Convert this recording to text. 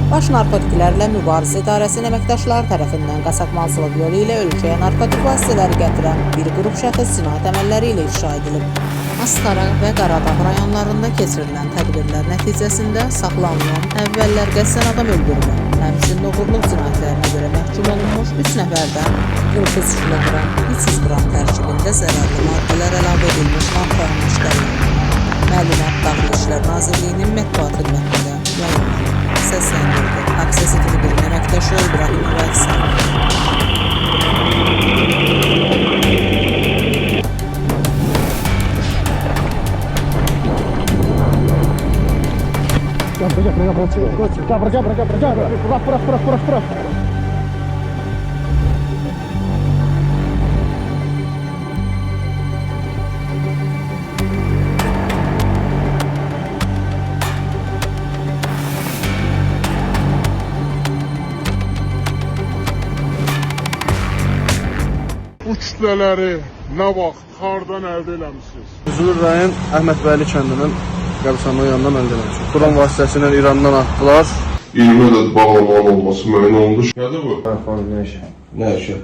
Baş narkotiklərlə mübarizə idarəsinin əməkdaşları tərəfindən qaçaqmalçılıq yolu ilə ölkəyə narkotik vasitələri gətirən bir qrup şəxs cinayət əməlləri ilə ifşa edilib. Astara və Qaradağ rayonlarında keçirilən tədbirlər nəticəsində saxlanılan əvvəllər qəsdən adam öldürmə, həmçinin oğurluq cinayətlərinə görə məhkum olunmuş 3 nəfərdən 43 kiloqram 300 qram tərkibində zərərli maddələr əlavə edilmiş narkotik aşkarlanıb. Məlumat Daxili İşlər Nazirliyinin mətbuat xidmətində yayınlanıb. Səsləndirdi. Aksiyası kimi bir əməkdaşı İbrahimov Əksan. Прав. Bu kütlələri nə vaxt, hardan əldə eləmişsiniz? Üzülür rayon Əhmədbəyli kəndinin qəbirstanlığı yanından əldə eləmişik. Dron vasitəsilə İrandan atdılar. 20 ədəd bağlamalı olması müəyyən olundu. Nədir bu? Nə işi? Nə işi?